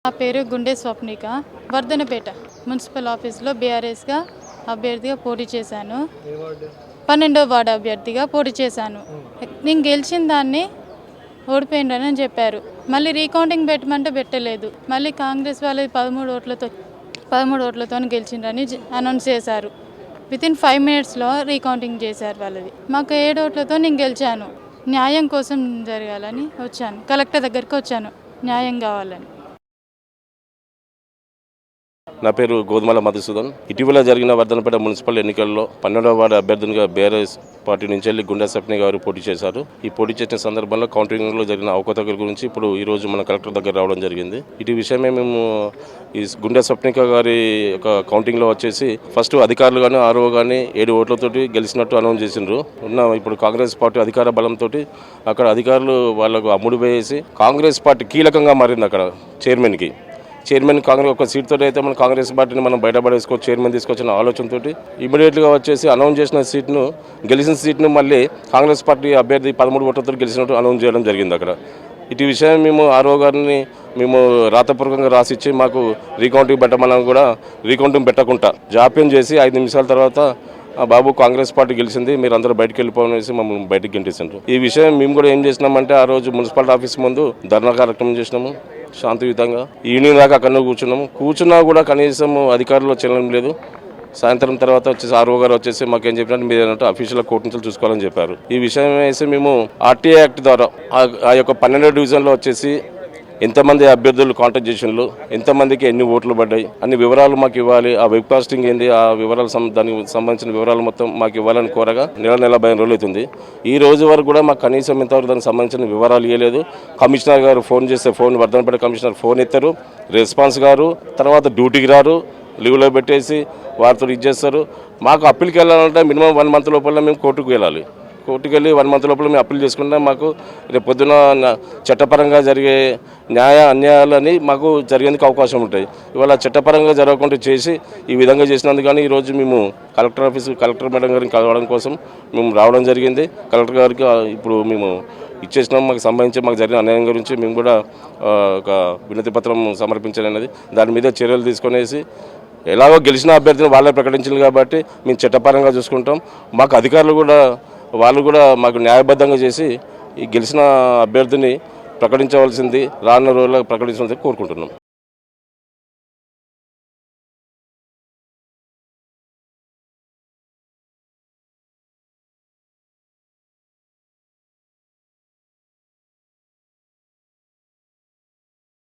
నా పేరు గుండె స్వప్నిక. వర్ధనపేట మున్సిపల్ ఆఫీస్లో బీఆర్ఎస్గా అభ్యర్థిగా పోటీ చేశాను. 12వ వార్డు అభ్యర్థిగా పోటీ చేశాను. నేను గెలిచిన దాన్ని ఓడిపోయిందని చెప్పారు. మళ్ళీ రీకౌంటింగ్ పెట్టమంటే పెట్టలేదు. మళ్ళీ కాంగ్రెస్ వాళ్ళది 13 ఓట్లతో గెలిచిందని అనౌన్స్ చేశారు. వితిన్ 5 minutesలో రీకౌంటింగ్ చేశారు వాళ్ళది. మాకు 7 ఓట్లతో నేను గెలిచాను. న్యాయం కోసం జరగాలని వచ్చాను. కలెక్టర్ దగ్గరికి వచ్చాను, న్యాయం కావాలని. నా పేరు గోధుమల మధుసూదన్. ఇటీవల జరిగిన వర్ధనపేట మున్సిపల్ ఎన్నికల్లో 12వ వార్డు అభ్యర్థినిగా బీఆర్ఎస్ పార్టీ నుంచి వెళ్ళి గుండె స్వప్ని గారు పోటీ చేశారు. ఈ పోటీ చేసిన సందర్భంలో కౌంటింగ్లో జరిగిన అవకతవకల గురించి ఇప్పుడు ఈరోజు మన కలెక్టర్ దగ్గర రావడం జరిగింది. ఇటు విషయమే మేము ఈ గుండె స్వప్నిక గారి యొక్క కౌంటింగ్లో వచ్చేసి ఫస్ట్ అధికారులు కానీ ఆర్ఓ కానీ 7 ఓట్లతోటి గెలిచినట్టు అనౌన్స్ చేసిండ్రు. ఇప్పుడు కాంగ్రెస్ పార్టీ అధికార బలంతో అక్కడ అధికారులు వాళ్ళకు అమ్ముడు వేసి కాంగ్రెస్ పార్టీ కీలకంగా మారింది. అక్కడ చైర్మన్ కాంగ్రెస్ ఒక సీట్తో అయితే మన కాంగ్రెస్ పార్టీని మనం బయటపడేసుకోవచ్చు, చైర్మన్ తీసుకొచ్చిన ఆలోచనతో ఇమీడియట్గా వచ్చేసి అనౌన్స్ చేసిన గెలిచిన సీట్ను మళ్ళీ కాంగ్రెస్ పార్టీ అభ్యర్థి 13 ఓట్లతో గెలిచినట్టు అనౌన్స్ చేయడం జరిగింది. అక్కడ ఇటు విషయం మేము ఆర్ఓ గారిని రాతపూర్వకంగా రాసిచ్చి మాకు రీకౌంటింగ్ పెట్టమని కూడా రీకౌంటింగ్ పెట్టకుండా జాప్యం చేసి 5 నిమిషాల తర్వాత బాబు కాంగ్రెస్ పార్టీ గెలిచింది, మీరు అందరూ బయటకు వెళ్ళిపోవనేసి మమ్మల్ని బయటకు గెంటేసిండ్రు. ఈ విషయం మేము కూడా ఏం చేసినామంటే ఆ రోజు మున్సిపాలిటీ ఆఫీస్ ముందు ధర్నా కార్యక్రమం చేసినాము శాంతియుతంగా. ఈవినింగ్ దాకా అక్కడ కూర్చున్నా కూడా కనీసం అధికారులు చెల్లడం లేదు. సాయంత్రం తర్వాత వచ్చేసి ఆర్ఓ గారు వచ్చేసి మాకేం చెప్పినట్టు మీరు ఏంటంటే అఫీషియల్ కోర్టు నుంచి చూసుకోవాలని చెప్పారు. ఈ విషయం వేసి మేము ఆర్టీఐ యాక్ట్ ద్వారా ఆ యొక్క 12వ డివిజన్లో వచ్చేసి ఎంతమంది అభ్యర్థులు కాంటాక్ట్ చేసినట్లు, ఎంతమందికి ఎన్ని ఓట్లు పడ్డాయి అన్ని వివరాలు మాకు ఇవ్వాలి. ఆ వెబ్ కాస్టింగ్ ఏంది, ఆ వివరాలు దానికి సంబంధించిన వివరాలు మొత్తం మాకు ఇవ్వాలని కోరగా నెల 50 రోజులు అవుతుంది. ఈ రోజు వరకు కూడా మాకు కనీసం ఇంతవరకు దానికి సంబంధించిన వివరాలు ఇవ్వలేదు. కమిషనర్ గారు ఫోన్ చేస్తే వర్ధనపేట కమిషనర్ ఫోన్ ఎత్తారు, రెస్పాన్స్ గారు, తర్వాత డ్యూటీకి రారు, లీవ్లో పెట్టేసి వారితో ఇచ్చేస్తారు. మాకు అప్పీల్కి వెళ్ళాలంటే మినిమం 1 month లోపల మేము కోర్టుకు వెళ్ళాలి. కోర్టుకు వెళ్ళి 1 month లోపల మేము అప్పీల్ చేసుకుంటే మాకు రేపు పొద్దున చట్టపరంగా జరిగే అన్యాయాలని మాకు జరిగేందుకు అవకాశం ఉంటాయి. ఇవాళ చట్టపరంగా జరగకుండా చేసి ఈ విధంగా చేసినందుకు కానీ ఈరోజు మేము కలెక్టర్ మేడం గారిని కలవడం కోసం మేము రావడం జరిగింది. కలెక్టర్ గారికి ఇప్పుడు మేము ఇచ్చేసినాం. మాకు సంబంధించి మాకు జరిగిన అన్యాయం గురించి మేము కూడా ఒక వినతి పత్రం సమర్పించాలన్నది, దాని మీద చర్యలు తీసుకునేసి ఎలాగో గెలిచిన అభ్యర్థిని వాళ్ళే ప్రకటించారు కాబట్టి మేము చట్టపరంగా చూసుకుంటాం. మాకు అధికారులు కూడా వాళ్ళు కూడా మాకు న్యాయబద్ధంగా చేసి ఈ గెలిచిన అభ్యర్థిని ప్రకటించవలసింది, రానున్న రోజుల్లో ప్రకటించవలసింది కోరుకుంటున్నాం.